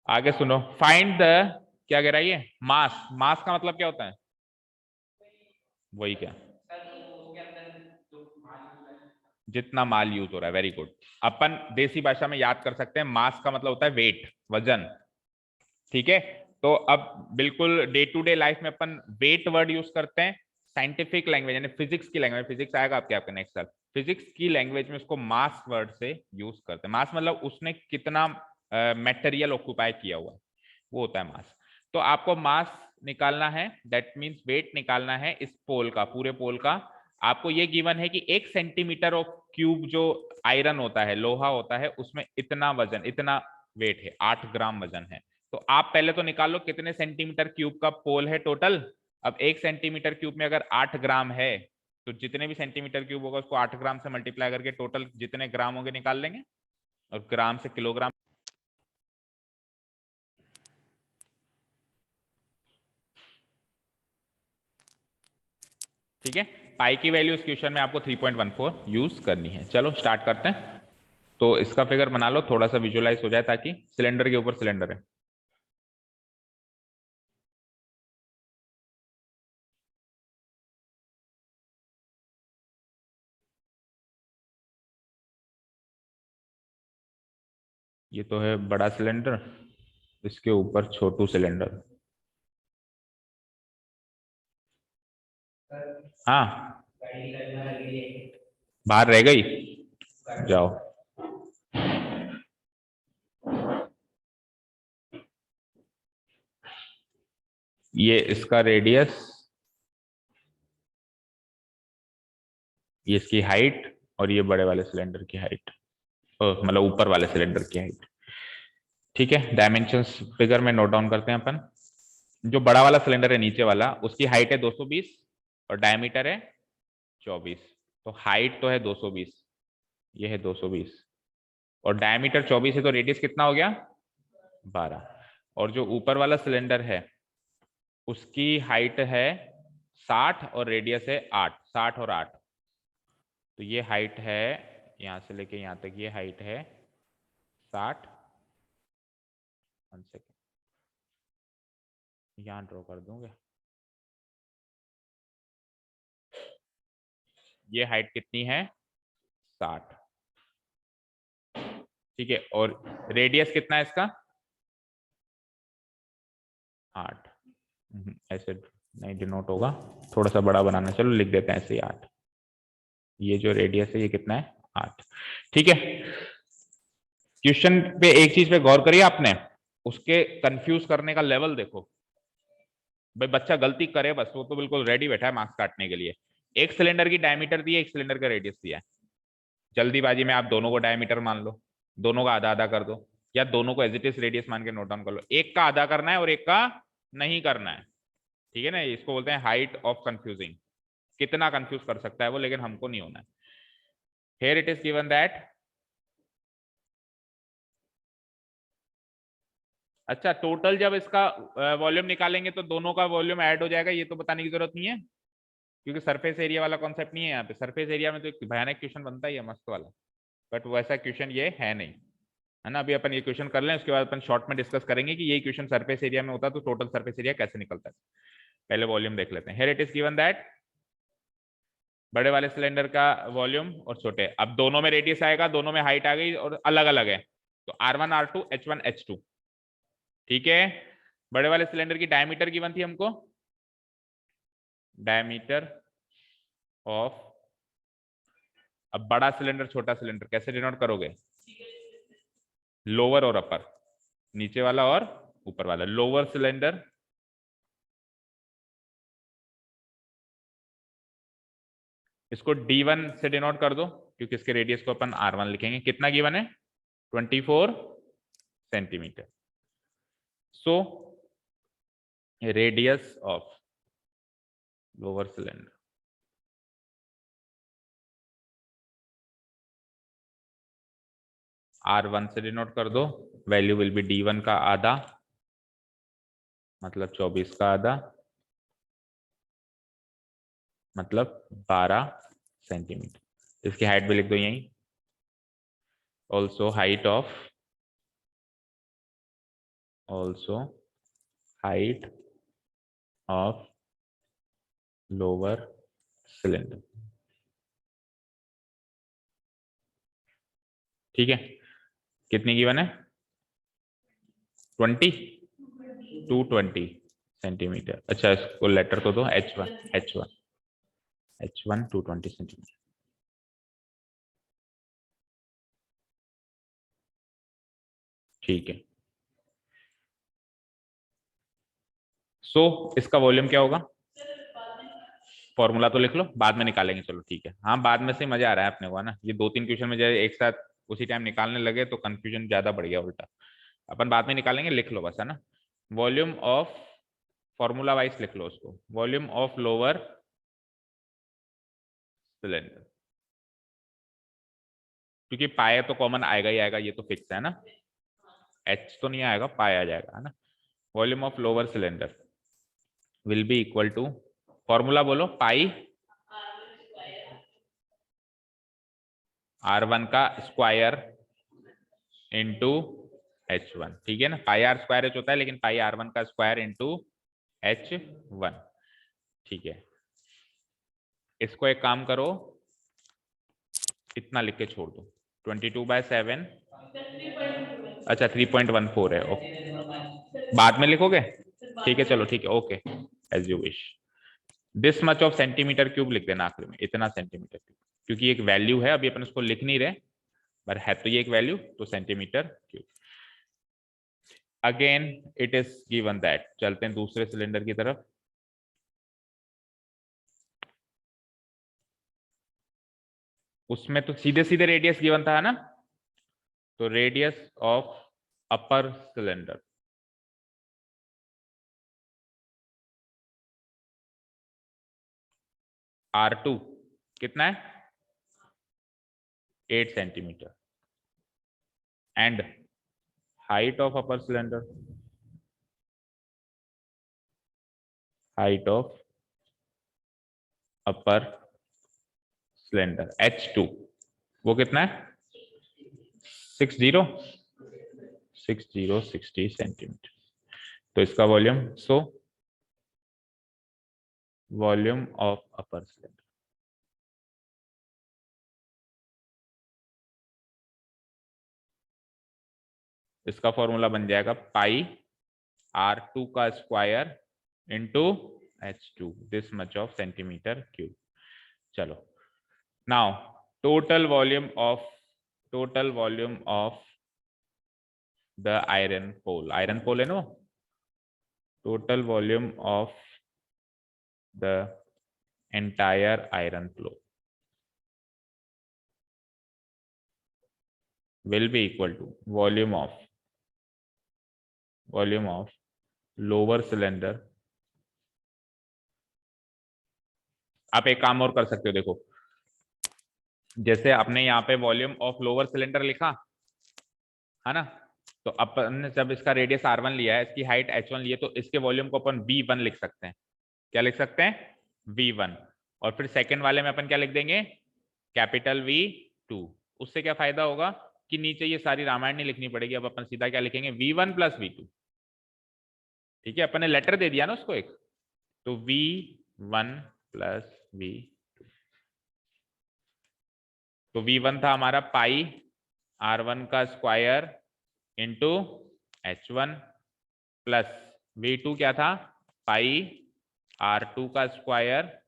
आगे सुनो। फाइंड द, क्या कह रहा है ये, मास। मास का मतलब क्या होता है? वही क्या, जितना माल यूज हो रहा है। Very good. अपन देसी भाषा में याद कर सकते हैं, मास का मतलब होता है वेट, वजन। ठीक है, तो अब बिल्कुल डे टू डे लाइफ में अपन वेट वर्ड यूज करते हैं। साइंटिफिक लैंग्वेज यानी फिजिक्स की लैंग्वेज, फिजिक्स आएगा आपके नेक्स्ट साल, फिजिक्स की लैंग्वेज में उसको मास वर्ड से यूज करते हैं। मास मतलब उसने कितना मेटेरियल ऑक्यूपाई किया हुआ है, वो होता है मास। तो आपको मास निकालना है, दैट मीन्स वेट निकालना है इस पोल का, पूरे पोल का। आपको ये गिवन है कि 1 सेंटीमीटर ऑफ क्यूब जो आयरन होता है, लोहा होता है, उसमें इतना वजन, इतना वेट है, 8 ग्राम वजन है। तो आप पहले तो निकालो कितने सेंटीमीटर क्यूब का पोल है टोटल। अब 1 सेंटीमीटर क्यूब में अगर 8 ग्राम है, तो जितने भी सेंटीमीटर क्यूब होगा उसको 8 ग्राम से मल्टीप्लाई करके टोटल जितने ग्राम होंगे निकाल लेंगे, और ग्राम से किलोग्राम। ठीक है, पाई की वैल्यू इस क्वेश्चन में आपको 3.14 यूज करनी है। चलो स्टार्ट करते हैं। तो इसका फिगर बना लो, थोड़ा सा विजुअलाइज हो जाए, ताकि सिलेंडर के ऊपर सिलेंडर है। ये तो है बड़ा सिलेंडर, इसके ऊपर छोटू सिलेंडर। हाँ बाहर रह गई, जाओ। ये इसका रेडियस, ये इसकी हाइट, और ये बड़े वाले सिलेंडर की हाइट, मतलब ऊपर वाले सिलेंडर की हाइट। ठीक है, डायमेंशंस फिगर में नोट डाउन करते हैं अपन। जो बड़ा वाला सिलेंडर है नीचे वाला, उसकी हाइट है 220 और डायमीटर है 24। तो हाइट तो है 220, ये है 220, और डायमीटर 24 है, तो रेडियस कितना हो गया? 12। और जो ऊपर वाला सिलेंडर है उसकी हाइट है 60 और रेडियस है 8, 60 और 8। तो ये हाइट है, यहां से लेके यहां तक ये हाइट है 60। 1 सेकेंड, यहां ड्रॉ कर दूंगा। ये हाइट कितनी है? 60। ठीक है, और रेडियस कितना है इसका? 8। ऐसे नहीं डिनोट होगा, थोड़ा सा बड़ा बनाना, चलो लिख देते हैं ऐसे ही 8। ये जो रेडियस है ये कितना है? 8। ठीक है, क्वेश्चन पे एक चीज पे गौर करिए आपने, उसके कंफ्यूज करने का लेवल देखो। भाई बच्चा गलती करे बस, वो तो बिल्कुल रेडी बैठा है मार्क्स काटने के लिए। एक सिलेंडर की डायमीटर दी है, एक सिलेंडर का रेडियस दिया है। जल्दीबाजी में आप दोनों को डायमीटर मान लो, दोनों का आधा आधा कर दो, या दोनों को एज इट इज रेडियस मान के नोट डाउन कर लो। एक का आधा करना है और एक का नहीं करना है। ठीक है ना, इसको बोलते हैं हाइट ऑफ कंफ्यूजिंग। कितना कंफ्यूज कर सकता है वो, लेकिन हमको नहीं होना है। Here it is given that, अच्छा टोटल जब इसका वॉल्यूम निकालेंगे तो दोनों का वॉल्यूम ऐड हो जाएगा, ये तो बताने की जरूरत नहीं है, क्योंकि सरफेस एरिया वाला कॉन्सेप्ट नहीं है यहाँ पे। सरफेस एरिया में तो एक भयानक क्वेश्चन बनता ही है मस्त वाला, बट वैसा क्वेश्चन ये है नहीं, है ना। अभी अपन ये क्वेश्चन कर लें, उसके बाद अपन शॉर्ट में डिस्कस करेंगे कि ये क्वेश्चन सरफेस एरिया में होता तो टोटल सरफेस एरिया कैसे निकलता है। पहले वॉल्यूम देख लेते हैं। Here it is given that, बड़े वाले सिलेंडर का वॉल्यूम और छोटे, अब दोनों में रेडियस आएगा, दोनों में हाइट आ गई और अलग अलग है, तो R1 R2 H1 H2। ठीक है, बड़े वाले सिलेंडर की डायमीटर गिवन थी हमको, डायमीटर ऑफ, अब बड़ा सिलेंडर छोटा सिलेंडर कैसे डिनोट करोगे? लोअर और अपर, नीचे वाला और ऊपर वाला। लोअर सिलेंडर इसको D1 से डिनोट कर दो क्योंकि इसके रेडियस को अपन R1 लिखेंगे। कितना गिवन है? 24 centimetre. So radius of lower cylinder R1 से डिनोट कर दो, वैल्यू विल बी D1 का आधा, मतलब 24 का आधा, मतलब 12 सेंटीमीटर। इसकी हाइट भी लिख दो यहीं। Also height of lower cylinder. ठीक है, कितनी गिवन है? 220 सेंटीमीटर। अच्छा, इसको लेटर तो दो H1 220 सेंटीमीटर। ठीक है, सो इसका वॉल्यूम क्या होगा? फॉर्मूला तो लिख लो, बाद में निकालेंगे। चलो ठीक है, हाँ बाद में से मजा आ रहा है अपने को, है ना। ये 2-3 क्वेश्चन में जब एक साथ उसी टाइम निकालने लगे तो कंफ्यूजन ज्यादा बढ़ गया उल्टा। अपन बाद में निकालेंगे, लिख लो बस, है ना। वॉल्यूम ऑफ, फॉर्मूला वाइज लिख लो उसको, वॉल्यूम ऑफ लोअर सिलेंडर, क्योंकि पाया तो कॉमन आएगा ही आएगा, ये तो फिक्स है ना। एच तो नहीं आएगा, पाया आ जाएगा, है ना। Volume of lower cylinder will be equal to, formula बोलो, पाई R1 का स्क्वायर इंटू H1। ठीक है ना, पाई आर स्क्वायर एच होता है, लेकिन पाई R1 का स्क्वायर इंटू H1। ठीक है, इसको एक काम करो, इतना लिख के छोड़ दो, 22/7। अच्छा 3.14 है, ओके, बाद में लिखोगे? ठीक है, चलो ठीक है, okay, as you wish. This much of centimetre cube लिख देना आखिर में, इतना सेंटीमीटर क्यूब, क्योंकि एक वैल्यू है, अभी अपन उसको लिख नहीं रहे, पर है तो ये एक वैल्यू, तो centimetre cube. Again it is given that, चलते हैं दूसरे सिलेंडर की तरफ। उसमें तो सीधे सीधे रेडियस गिवन था ना, तो radius of upper cylinder R2 कितना है? 8 centimetre. And height of upper cylinder, height of upper cylinder H2 वो कितना है? 60 सेंटीमीटर। तो इसका volume, so volume of upper cylinder, इसका फॉर्मूला बन जाएगा पाई R2 का square into H2, this much of centimetre cube. चलो, now total volume of the iron pole है नो, total volume of the entire iron pole will be equal to volume of lower cylinder। आप एक काम और कर सकते हो, देखो, जैसे आपने यहाँ पे वॉल्यूम ऑफ लोअर सिलेंडर लिखा है ना, तो अपन ने जब इसका रेडियस R1 लिया है, इसकी हाइट H1 ली है, तो इसके वॉल्यूम को अपन V1 लिख सकते हैं। क्या लिख सकते हैं? V1। और फिर सेकंड वाले में अपन क्या लिख देंगे? Capital V2। उससे क्या फायदा होगा कि नीचे ये सारी रामायण नहीं लिखनी पड़ेगी, अब अपन सीधा क्या लिखेंगे? V1 + V2। ठीक है, अपन ने लेटर दे दिया ना उसको एक, तो V1 + V2। तो V1 था हमारा पाई R1 का square into H1 plus V2 क्या था? पाई R2 का स्क्वायर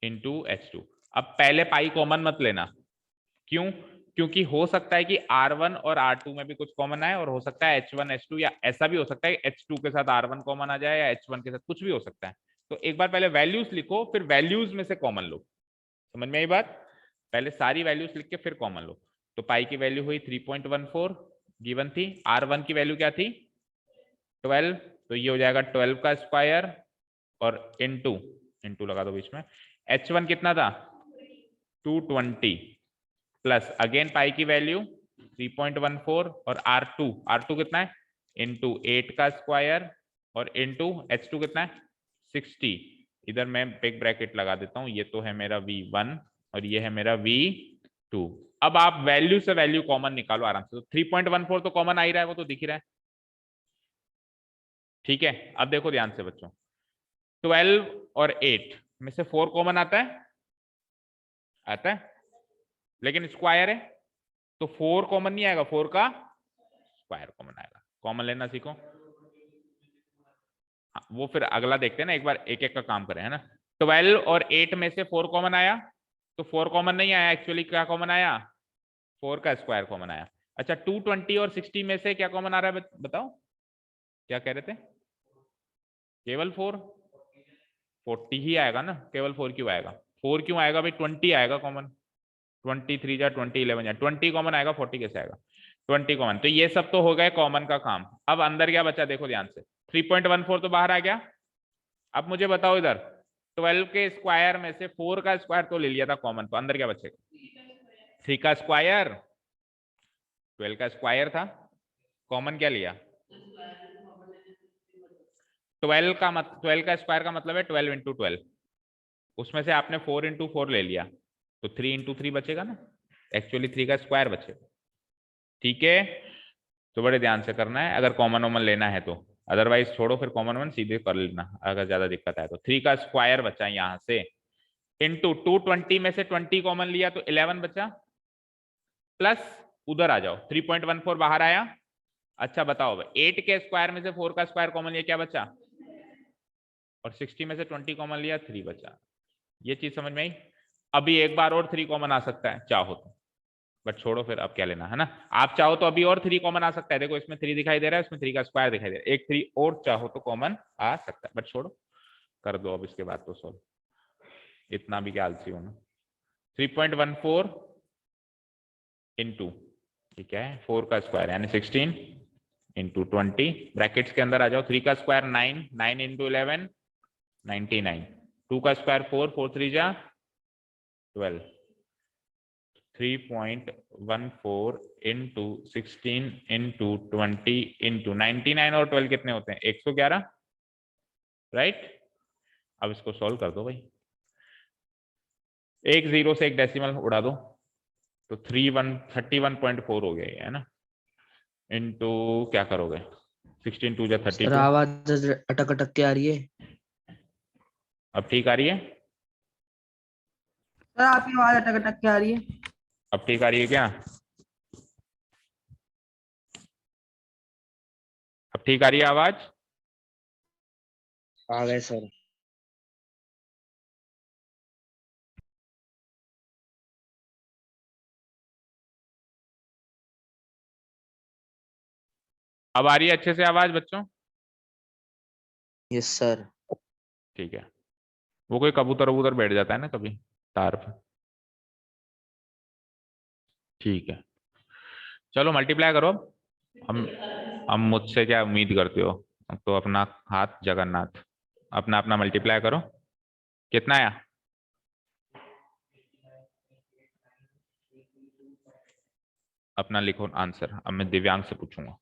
इंटू H2। अब पहले पाई कॉमन मत लेना, क्यों? क्योंकि हो सकता है कि R1 और R2 में भी कुछ कॉमन आए, और हो सकता है H1 H2, या ऐसा भी हो सकता है H2 के साथ R1 कॉमन आ जाए, या H1 के साथ, कुछ भी हो सकता है। तो एक बार पहले वैल्यूज लिखो, फिर वैल्यूज में से कॉमन लो। समझ में आई बात? पहले सारी वैल्यूज लिख के फिर कॉमन लो। तो पाई की वैल्यू हुई 3.14 गिवन थी। R1 की वैल्यू क्या थी? 12। तो ये हो जाएगा 12 का स्क्वायर और इनटू इनटू लगा दो बीच में। H1 कितना था? 220 प्लस अगेन पाई की वैल्यू 3.14 और R2 कितना है? इनटू 8 का स्क्वायर और इनटू H2 कितना है? 60। इधर मैं बिग ब्रैकेट लगा देता हूं, ये तो है मेरा V1 और ये है मेरा V2। अब आप वैल्यू से वैल्यू कॉमन निकालो आराम से। तो 3.14 तो कॉमन आ ही रहा है, वो तो दिख ही रहा है। ठीक है, अब देखो ध्यान से बच्चों, 12 और 8 में से 4 कॉमन आता है, आता है, लेकिन स्क्वायर है तो 4 कॉमन नहीं आएगा, 4 का स्क्वायर कॉमन आएगा। कॉमन लेना सीखो। हाँ, वो फिर अगला देखते हैं ना, एक बार एक एक का काम करें, है ना। 12 और 8 में से 4 कॉमन आया, तो 4 कॉमन नहीं आया एक्चुअली, क्या कॉमन आया? 4 का स्क्वायर कॉमन आया। अच्छा, 220 और 60 में से क्या कॉमन आ रहा है बताओ, क्या कह रहे थे? केवल 4। 40 ही आएगा ना, केवल 4 क्यों आएगा? 4 क्यों आएगा भाई? 20 आएगा कॉमन। 23 जा 20, 11 जा 20 कॉमन आएगा, 40 कैसे आएगा? 20 कॉमन। तो ये सब तो हो गए कॉमन का काम। अब अंदर क्या बचा देखो ध्यान से, 3.14 तो बाहर आ गया। अब मुझे बताओ इधर 12 के स्क्वायर में से 4 का स्क्वायर तो ले लिया था कॉमन, तो अंदर क्या बचेगा? 3 का स्क्वायर। 12 का स्क्वायर था, कॉमन क्या लिया? 12 का 12 का स्क्वायर का मतलब है 12 इंटू 12। उसमें से आपने 4 इंटू 4 ले लिया, तो 3 इंटू 3 बचेगा ना, एक्चुअली 3 का स्क्वायर बचेगा। ठीक है, तो बड़े ध्यान से करना है अगर कॉमन वॉमन लेना है तो, अदरवाइज छोड़ो, फिर कॉमन वन सीधे कर लेना अगर ज्यादा दिक्कत आए तो। 3 का स्क्वायर बचा यहां से, इंटू 220 में से 20 कॉमन लिया तो 11 बचा, प्लस उधर आ जाओ 3.14 बाहर आया। अच्छा बताओ 8 के स्क्वायर में से 4 का स्क्वायर कॉमन लिया, क्या बचा? और 60 में से 20 कॉमन लिया, 3 बचा। ये चीज समझ में आई? अभी एक बार और 3 कॉमन आ सकता है चाहो तो, बट छोड़ो फिर, अब क्या लेना है ना। आप चाहो तो अभी और 3 कॉमन आ सकता है, देखो इसमें 3 दिखाई दे रहा है, इसमें 3 का स्क्वायर दिखाई दे रहा है, एक 3 और चाहो तो कॉमन आ सकता है, बट छोड़ो, कर दो अब इसके बाद तो सॉल्व, इतना भी क्या आलसी होना। 3.14 इंटू ठीक है 4 का स्क्वायर यानी 16 इंटू 20, ब्रैकेट्स के अंदर आ जाओ। 3 का स्क्वायर 9, 9 इंटू 11 99, 2 का स्क्वायर 4, 4 3 जा 12, 3.14 इंटू 16 इंटू 20 इंटू 99 और 12 कितने होते हैं? 111, राइट। अब इसको सॉल्व कर दो भाई, एक जीरो से एक डेसिमल उड़ा दो, तो 31.4 हो गया है ना, इंटू क्या करोगे? 16 2 जा सर 32। आवाज अटक अटक के आ रही है। अब ठीक आ रही है? सर आपकी आवाज अटक अटक के आ रही है। अब ठीक आ रही है क्या? अब ठीक आ रही है आवाज? आ गए सर। अब आ रही है अच्छे से आवाज बच्चों? Yes sir. ठीक है, वो कोई कबूतर वबूतर बैठ जाता है ना कभी तार पे। ठीक है, चलो मल्टीप्लाई करो। हम मुझसे क्या उम्मीद करते हो, अब तो अपना हाथ जगन्नाथ, अपना अपना मल्टीप्लाई करो। कितना आया? अपना लिखो आंसर, अब मैं दिव्यांग से पूछूंगा।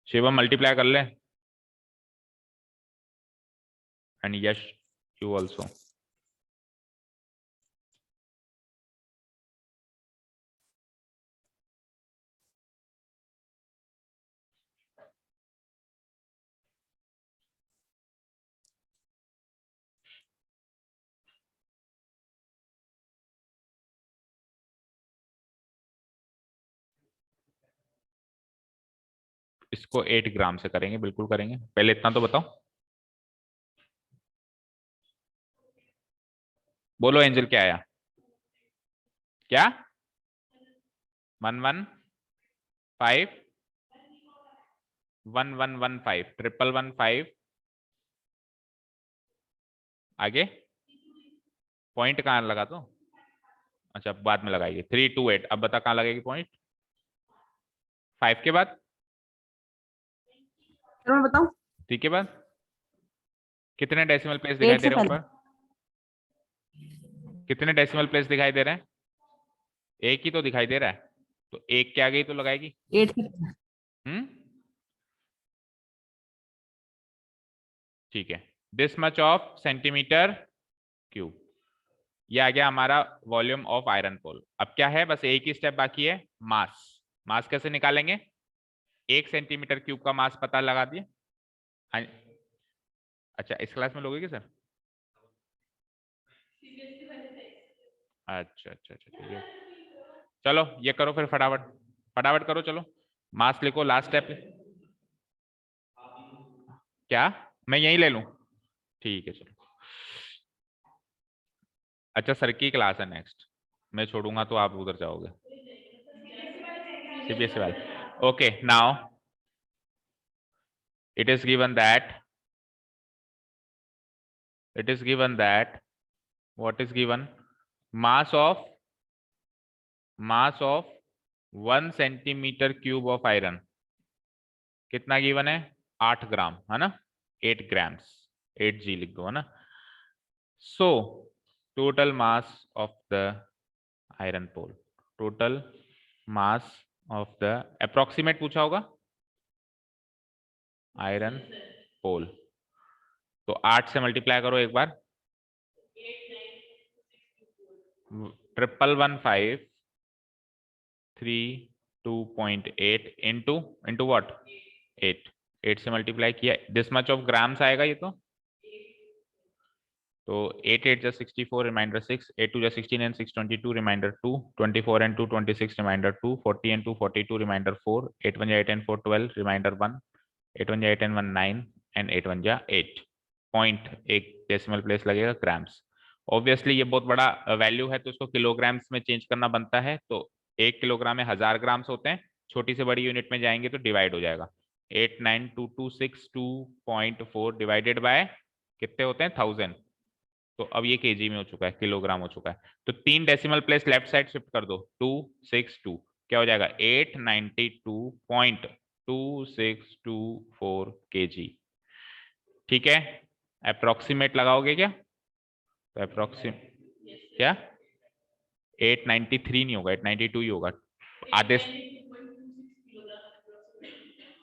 शिवम मल्टीप्लाई कर ले, एंड यश यू ऑल्सो। इसको 8 ग्राम से करेंगे, बिल्कुल करेंगे, पहले इतना तो बताओ। बोलो एंजल क्या आया? क्या? 115 1115 1115 आगे पॉइंट कहाँ लगा तो, अच्छा बाद में लगाएगी 3 2 8। अब बता कहाँ लगेगी पॉइंट 5 के बाद, फिर मैं बताऊं 3 के बाद कितने डेसिमल प्लेस दिखाई 8 दे से रहे हैं पहले। ऊपर, कितने डेसिमल प्लेस दिखाई दे रहे हैं, एक ही तो दिखाई दे रहा है, तो एक के आगे ही तो लगाएगी। 8 से पहले। हम्म, ठीक है। This much of centimetre cube, ये आ गया हमारा वॉल्यूम ऑफ आयरन पोल। अब क्या है, बस एक ही स्टेप बाकी है, मास। मास कैसे निकालेंगे, 1 सेंटीमीटर क्यूब का मास पता लगा दिए। हाँ, अच्छा इस क्लास में लोगे क्या सर, अच्छा अच्छा अच्छा ठीक है, चलो ये करो फिर फटाफट, फटाफट करो चलो, मास लिखो लास्ट स्टेप। क्या मैं यही ले लूं, ठीक है चलो। अच्छा सर की क्लास है नेक्स्ट, मैं छोड़ूंगा तो आप उधर जाओगे, सीबीएसई वाले। Okay now it is given that what is given, mass of 1 centimetre cube of iron कितना गिवन है, 8 ग्राम है ना, 8 ग्राम्स, 8 G लिख दो है ना। So total mass of the iron pole, total mass of the approximate पूछा होगा आयरन पोल, तो 8 से मल्टीप्लाई करो एक बार, 1153 इंटू व्हाट 8, 8 से मल्टीप्लाई किया, दिस मच ऑफ ग्राम्स आएगा ये तो 8 8 जा 64 रिमाइंडर 6, 8 2 जा 16 and 6 22 remainder 2, 24 and 2 26 remainder 2, 40 and 2 42 remainder 4, 8 1 जा 8 and 4 12 रिमाइंडर 1, 8 1 जा 8 and 1 9 and 8 1 जा 8 पॉइंट, एक डेसिमल प्लेस लगेगा ग्राम्स। ऑब्वियसली ये बहुत बड़ा वैल्यू है तो इसको किलोग्राम्स में चेंज करना बनता है, तो 1 किलोग्राम में 1000 ग्राम्स होते हैं, छोटी से बड़ी यूनिट में जाएंगे तो डिवाइड हो जाएगा, 89226.2.4 डिवाइडेड बाय कितने होते हैं 1000, तो अब ये केजी में हो चुका है, किलोग्राम हो चुका है, तो 3 decimal place left side shift कर दो, 262 क्या हो जाएगा 892.2624 केजी, ठीक है। अप्रोक्सीमेट लगाओगे क्या, तो अप्रोक्सीमेट क्या 893 नहीं होगा, 892 ही होगा, आधे,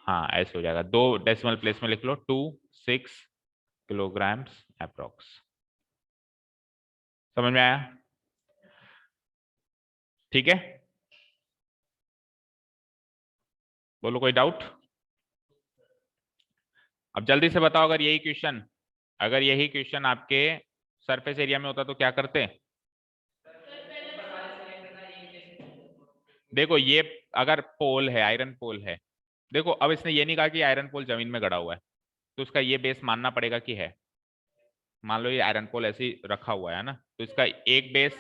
हाँ ऐसे हो जाएगा, 2 डेसिमल प्लेस में लिख लो 26 किलोग्राम्स अप्रोक्स, समझ में आया, ठीक है। बोलो कोई डाउट, अब जल्दी से बताओ, अगर यही क्वेश्चन आपके सरफेस एरिया में होता तो क्या करते, देखो ये अगर पोल है, आयरन पोल है, देखो अब इसने ये नहीं कहा कि आयरन पोल जमीन में गड़ा हुआ है, तो इसका ये बेस मानना पड़ेगा कि है, मान लो ये आयरन पोल ऐसे ही रखा हुआ है ना, तो इसका एक बेस,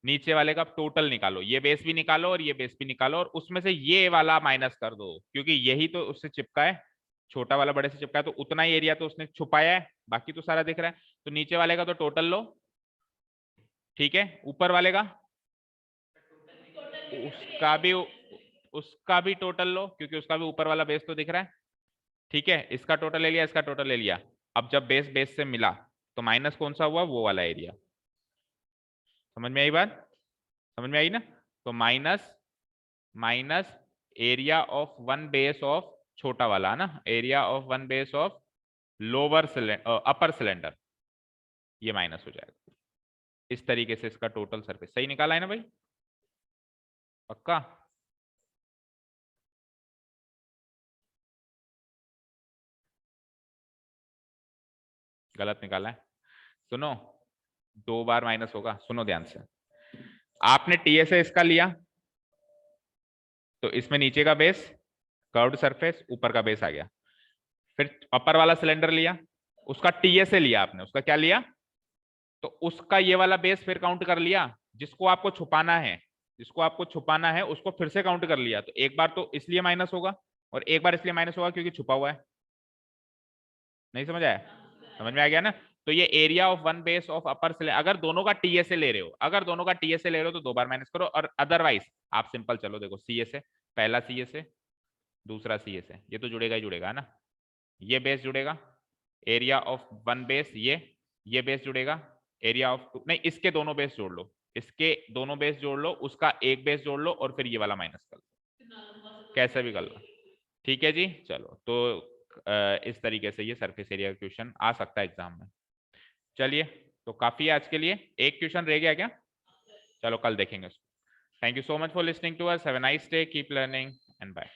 नीचे वाले का टोटल निकालो, ये बेस भी निकालो और ये बेस भी निकालो, और उसमें से ये वाला माइनस कर दो, क्योंकि यही तो उससे चिपका है, छोटा वाला बड़े से चिपका है, तो उतना ही एरिया तो उसने छुपाया है, बाकी तो सारा दिख रहा है, तो नीचे वाले का तो टोटल लो, ठीक है, ऊपर वाले का उसका भी टोटल लो, क्योंकि उसका भी ऊपर वाला बेस तो दिख रहा है, ठीक है, इसका टोटल ले लिया, इसका टोटल ले लिया, अब जब बेस बेस से मिला तो माइनस कौन सा हुआ, वो वाला एरिया, समझ में आई बात, समझ में आई ना, तो minus minus area of one base of छोटा वाला ना, area of one base of lower upper cylinder, ये माइनस हो जाएगा, इस तरीके से इसका टोटल सरफेस सही निकाला है ना भाई, पक्का, गलत निकाला है, सुनो 2 बार माइनस होगा, सुनो ध्यान से, आपने टीएसए इसका लिया, तो इसमें नीचे का बेस कर्व्ड सरफेस, ऊपर का बेस आ गया, फिर अपर वाला सिलेंडर लिया, उसका टीएसए लिया आपने, उसका क्या लिया, तो उसका ये वाला बेस फिर काउंट कर लिया, जिसको आपको छुपाना है, उसको फिर से काउंट कर लिया, तो एक बार तो इसलिए माइनस होगा और एक बार इसलिए माइनस होगा क्योंकि छुपा हुआ है, नहीं समझ आया, समझ में आ गया ना। तो ये area of one base of upper से अगर दोनों का टीएसए ले रहे हो, अगर दोनों का टीएसए ले रहे हो तो 2 बार माइनस करो, और अदरवाइज आप सिंपल चलो देखो सीएसए, पहला सीएसए दूसरा सीएसए, ये तो जुड़ेगा ही जुड़ेगा ना, ये बेस जुड़ेगा, एरिया ऑफ वन बेस ये बेस जुड़ेगा, एरिया ऑफ टू, नहीं इसके दोनों बेस जोड़ लो, इसके दोनों बेस जोड़ लो, उसका एक बेस जोड़ लो, और फिर ये वाला माइनस कर लो, कैसे भी कर लो। ठीक है जी, चलो तो इस तरीके से ये सरफेस एरिया क्वेश्चन आ सकता है एग्जाम में। चलिए तो काफी है आज के लिए, एक क्वेश्चन रह गया क्या, चलो कल देखेंगे उसको। Thank you so much for listening to us, have a nice day, keep learning and bye.